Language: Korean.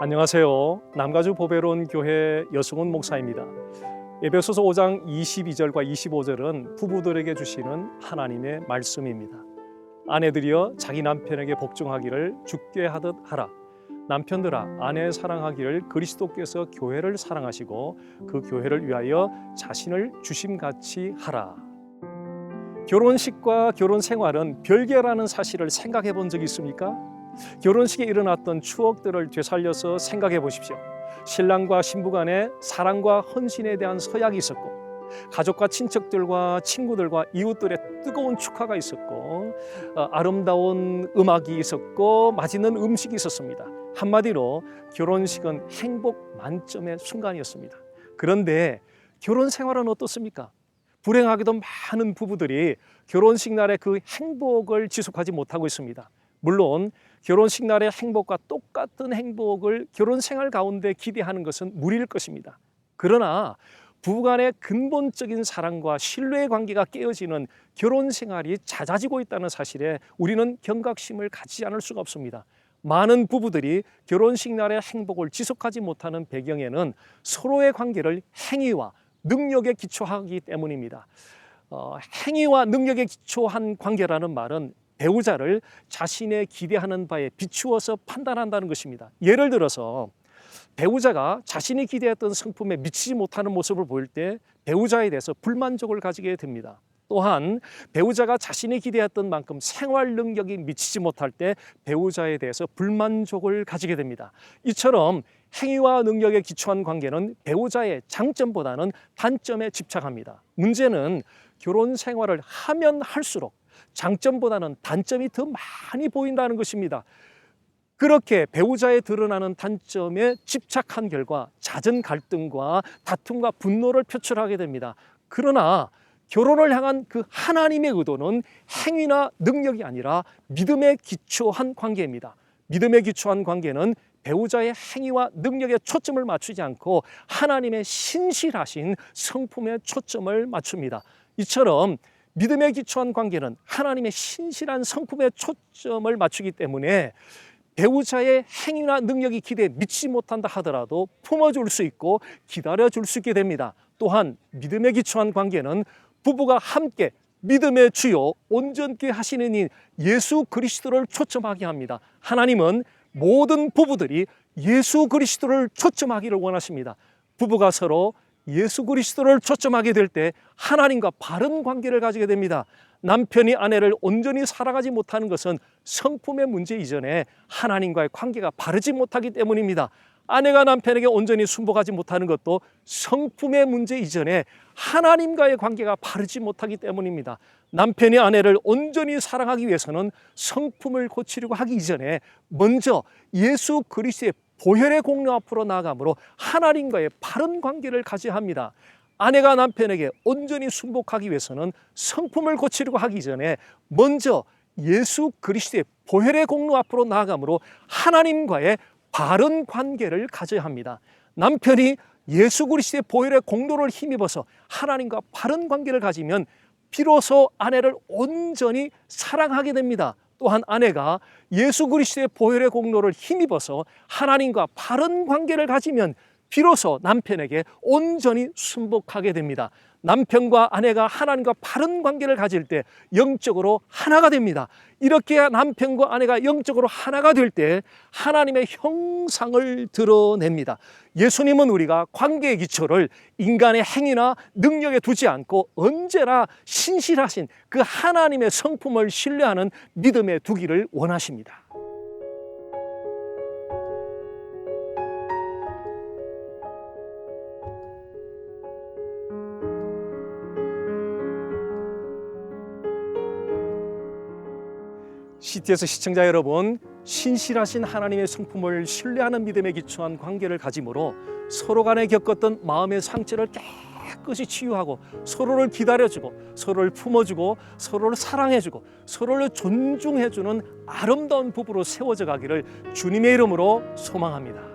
안녕하세요. 남가주 보배로운 교회 여승훈 목사입니다. 에베소서 5장 22절과 25절은 부부들에게 주시는 하나님의 말씀입니다. 아내들이여 자기 남편에게 복종하기를 주께 하듯 하라. 남편들아 아내 사랑하기를 그리스도께서 교회를 사랑하시고 그 교회를 위하여 자신을 주심같이 하라. 결혼식과 결혼 생활은 별개라는 사실을 생각해 본 적 있습니까? 결혼식에 일어났던 추억들을 되살려서 생각해 보십시오. 신랑과 신부 간의 사랑과 헌신에 대한 서약이 있었고, 가족과 친척들과 친구들과 이웃들의 뜨거운 축하가 있었고, 아름다운 음악이 있었고, 맛있는 음식이 있었습니다. 한마디로 결혼식은 행복 만점의 순간이었습니다. 그런데 결혼 생활은 어떻습니까? 불행하게도 많은 부부들이 결혼식 날의 그 행복을 지속하지 못하고 있습니다. 물론 결혼식 날의 행복과 똑같은 행복을 결혼 생활 가운데 기대하는 것은 무리일 것입니다. 그러나 부부간의 근본적인 사랑과 신뢰의 관계가 깨어지는 결혼 생활이 잦아지고 있다는 사실에 우리는 경각심을 가지지 않을 수가 없습니다. 많은 부부들이 결혼식 날의 행복을 지속하지 못하는 배경에는 서로의 관계를 행위와 능력에 기초하기 때문입니다. 행위와 능력에 기초한 관계라는 말은 배우자를 자신의 기대하는 바에 비추어서 판단한다는 것입니다. 예를 들어서 배우자가 자신이 기대했던 성품에 미치지 못하는 모습을 보일 때 배우자에 대해서 불만족을 가지게 됩니다. 또한 배우자가 자신이 기대했던 만큼 생활 능력이 미치지 못할 때 배우자에 대해서 불만족을 가지게 됩니다. 이처럼 행위와 능력에 기초한 관계는 배우자의 장점보다는 단점에 집착합니다. 문제는 결혼 생활을 하면 할수록 장점보다는 단점이 더 많이 보인다는 것입니다. 그렇게 배우자에 드러나는 단점에 집착한 결과 잦은 갈등과 다툼과 분노를 표출하게 됩니다. 그러나 결혼을 향한 그 하나님의 의도는 행위나 능력이 아니라 믿음에 기초한 관계입니다. 믿음에 기초한 관계는 배우자의 행위와 능력에 초점을 맞추지 않고 하나님의 신실하신 성품에 초점을 맞춥니다. 이처럼 믿음에 기초한 관계는 하나님의 신실한 성품에 초점을 맞추기 때문에 배우자의 행위나 능력이 기대에 미치지 못한다 하더라도 품어줄 수 있고 기다려줄 수 있게 됩니다. 또한 믿음에 기초한 관계는 부부가 함께 믿음의 주요 온전케 하시는 이 예수 그리스도를 초점하게 합니다. 하나님은 모든 부부들이 예수 그리스도를 초점하기를 원하십니다. 부부가 서로 예수 그리스도를 초점하게 될 때 하나님과 바른 관계를 가지게 됩니다. 남편이 아내를 온전히 사랑하지 못하는 것은 성품의 문제 이전에 하나님과의 관계가 바르지 못하기 때문입니다. 아내가 남편에게 온전히 순복하지 못하는 것도 성품의 문제 이전에 하나님과의 관계가 바르지 못하기 때문입니다. 남편이 아내를 온전히 사랑하기 위해서는 성품을 고치려고 하기 이전에 먼저 예수 그리스도의 보혈의 공로 앞으로 나아가므로 하나님과의 바른 관계를 가져야 합니다. 아내가 남편에게 온전히 순복하기 위해서는 성품을 고치려고 하기 전에 먼저 예수 그리스도의 보혈의 공로 앞으로 나아가므로 하나님과의 바른 관계를 가져야 합니다. 남편이 예수 그리스도의 보혈의 공로를 힘입어서 하나님과 바른 관계를 가지면 비로소 아내를 온전히 사랑하게 됩니다. 또한 아내가 예수 그리스도의 보혈의 공로를 힘입어서 하나님과 바른 관계를 가지면 비로소 남편에게 온전히 순복하게 됩니다. 남편과 아내가 하나님과 바른 관계를 가질 때 영적으로 하나가 됩니다. 이렇게 남편과 아내가 영적으로 하나가 될 때 하나님의 형상을 드러냅니다. 예수님은 우리가 관계의 기초를 인간의 행위나 능력에 두지 않고 언제나 신실하신 그 하나님의 성품을 신뢰하는 믿음에 두기를 원하십니다. CTS 시청자 여러분, 신실하신 하나님의 성품을 신뢰하는 믿음에 기초한 관계를 가짐으로 서로 간에 겪었던 마음의 상처를 깨끗이 치유하고 서로를 기다려주고 서로를 품어주고 서로를 사랑해주고 서로를 존중해주는 아름다운 부부로 세워져 가기를 주님의 이름으로 소망합니다.